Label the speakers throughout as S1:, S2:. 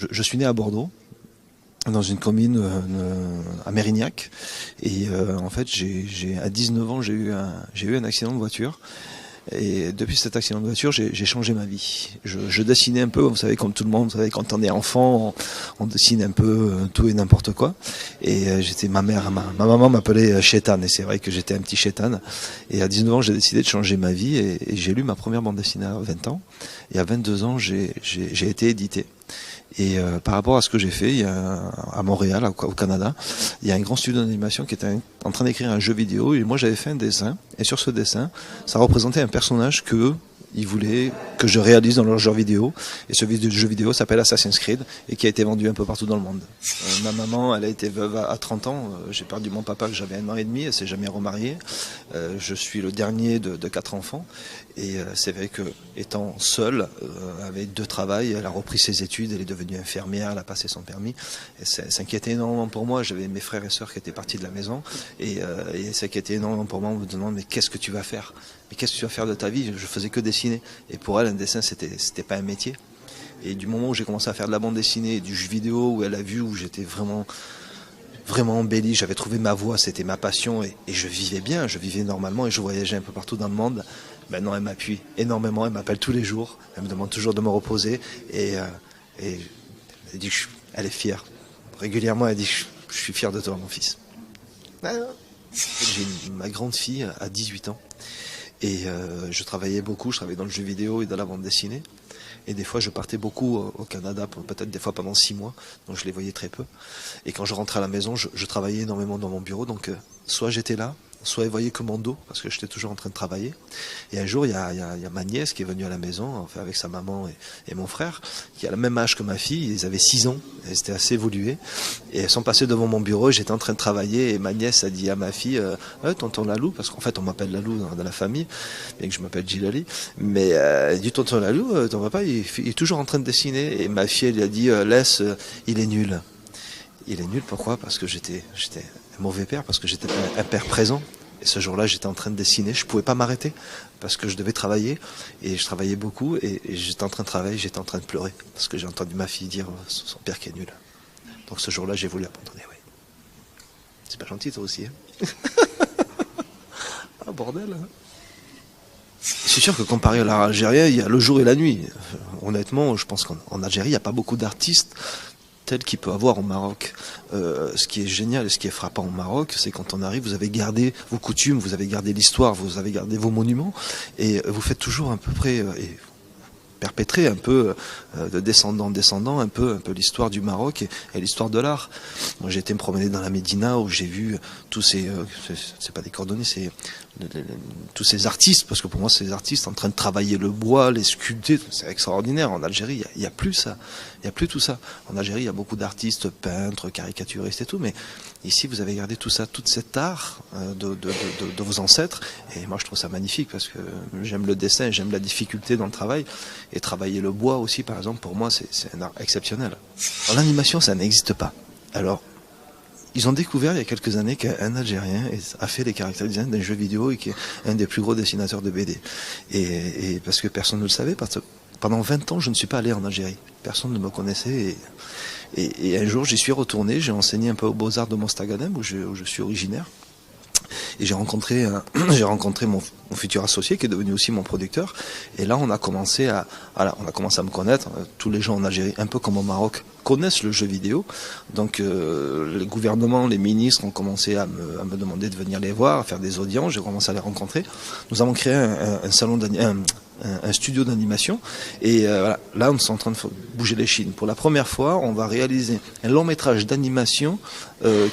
S1: Je suis né à Bordeaux, dans une commune à Mérignac, et en fait à 19 ans j'ai eu un accident de voiture. Et depuis cet accident de voiture, j'ai changé ma vie. Je dessinais un peu, vous savez, comme tout le monde, vous savez, quand on est enfant, on dessine un peu tout et n'importe quoi. Et ma maman m'appelait Chétane, et c'est vrai que j'étais un petit Chétane. Et à 19 ans, j'ai décidé de changer ma vie, et j'ai lu ma première bande dessinée à 20 ans. Et à 22 ans, j'ai été édité. Et par rapport à ce que j'ai fait, à Montréal, au Canada, il y a un grand studio d'animation qui était en train d'écrire un jeu vidéo, et moi j'avais fait un dessin, et sur ce dessin, ça représentait un personnage que ils voulaient que je réalise dans leur jeu vidéo, et ce jeu vidéo s'appelle Assassin's Creed, et qui a été vendu un peu partout dans le monde. Ma maman, elle a été veuve à 30 ans, j'ai perdu mon papa que j'avais 1 an et demi, elle s'est jamais remariée, je suis le dernier de 4 enfants, et c'est vrai que, étant seule, avec 2 travails, elle a repris ses études, elle est devenue infirmière, elle a passé son permis, et ça inquiétait énormément pour moi. J'avais mes frères et sœurs qui étaient partis de la maison, et ça inquiétait énormément pour moi, en me demandant mais qu'est-ce que tu vas faire? Mais qu'est-ce que tu vas faire de ta vie? Je faisais que dessiner, et pour elle, un dessin, c'était pas un métier. Et du moment où j'ai commencé à faire de la bande dessinée, et du jeu vidéo, où elle a vu, où j'étais vraiment embelli, j'avais trouvé ma voie, c'était ma passion, et je vivais bien, je vivais normalement, et je voyageais un peu partout dans le monde. Maintenant, elle m'appuie énormément, elle m'appelle tous les jours, elle me demande toujours de me reposer, et elle dit que elle est fière. Régulièrement, elle dit que je suis fier de toi, mon fils. Ma grande fille a 18 ans, et je travaillais beaucoup, je travaillais dans le jeu vidéo et dans la bande dessinée. Et des fois, je partais beaucoup au Canada, peut-être des fois pendant 6 mois, donc je les voyais très peu. Et quand je rentrais à la maison, je travaillais énormément dans mon bureau, donc soit j'étais là, soit elle voyait que mon dos, parce que j'étais toujours en train de travailler. Et un jour, il y a ma nièce qui est venue à la maison, enfin, avec sa maman et mon frère, qui a le même âge que ma fille. Ils avaient 6 ans, elles étaient assez évoluées. Et elles sont passées devant mon bureau, et j'étais en train de travailler, et ma nièce a dit à ma fille, tonton Lalou, parce qu'en fait on m'appelle Lalou dans la famille, bien que je m'appelle Djilali, mais elle dit, tonton Lalou, ton papa il est toujours en train de dessiner. Et ma fille, elle lui a dit, laisse, il est nul. Il est nul, pourquoi? Parce que j'étais un mauvais père, parce que j'étais un père présent. Et ce jour-là, j'étais en train de dessiner, je pouvais pas m'arrêter, parce que je devais travailler, et je travaillais beaucoup, et j'étais en train de travailler, j'étais en train de pleurer, parce que j'ai entendu ma fille dire son père qui est nul. Donc ce jour-là, j'ai voulu abandonner, oui. C'est pas gentil, toi aussi, hein? Ah, bordel, hein. C'est sûr que comparé à l'art algérien, il y a le jour et la nuit. Honnêtement, je pense qu'en Algérie, il n'y a pas beaucoup d'artistes tels qu'il peut avoir au Maroc. Ce qui est génial et ce qui est frappant au Maroc, c'est quand on arrive, vous avez gardé vos coutumes, vous avez gardé l'histoire, vous avez gardé vos monuments, et vous faites toujours à peu près, et perpétrer un peu de descendant en descendant, un peu l'histoire du Maroc et l'histoire de l'art. Moi, j'ai été me promener dans la Médina, où j'ai vu tous ces, c'est pas des cordonniers, c'est tous ces artistes, parce que pour moi, c'est des artistes en train de travailler le bois, les sculpter, c'est extraordinaire. En Algérie, il y a plus ça, il y a plus tout ça. En Algérie, il y a beaucoup d'artistes, peintres, caricaturistes et tout, mais ici, vous avez gardé tout ça, tout cet art de vos ancêtres, et moi, je trouve ça magnifique, parce que j'aime le dessin, j'aime la difficulté dans le travail, et travailler le bois aussi, par exemple, pour moi, c'est un art exceptionnel. En animation, ça n'existe pas. Alors, ils ont découvert il y a quelques années qu'un Algérien a fait les caractères design d'un jeu vidéo, et qui est un des plus gros dessinateurs de BD. Et parce que personne ne le savait, parce que pendant 20 ans, je ne suis pas allé en Algérie. Personne ne me connaissait, et un jour, j'y suis retourné, j'ai enseigné un peu aux Beaux-Arts de Mostaganem, où je suis originaire. Et j'ai rencontré mon futur associé, qui est devenu aussi mon producteur. Et là, on a commencé à me connaître. Tous les gens en Algérie, un peu comme au Maroc, connaissent le jeu vidéo. Donc, les gouvernements, les ministres ont commencé à me demander de venir les voir, à faire des audiences. J'ai commencé à les rencontrer. Nous avons créé un studio d'animation, et voilà, là on est en train de bouger les chines. Pour la première fois, on va réaliser un long métrage d'animation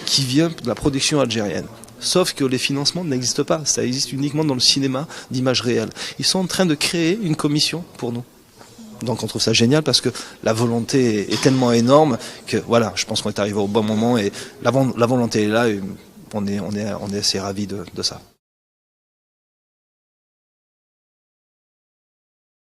S1: qui vient de la production algérienne. Sauf que les financements n'existent pas, ça existe uniquement dans le cinéma d'image réelle. Ils sont en train de créer une commission pour nous. Donc on trouve ça génial, parce que la volonté est tellement énorme que voilà, je pense qu'on est arrivé au bon moment, et la volonté est là, et on est assez ravis de ça.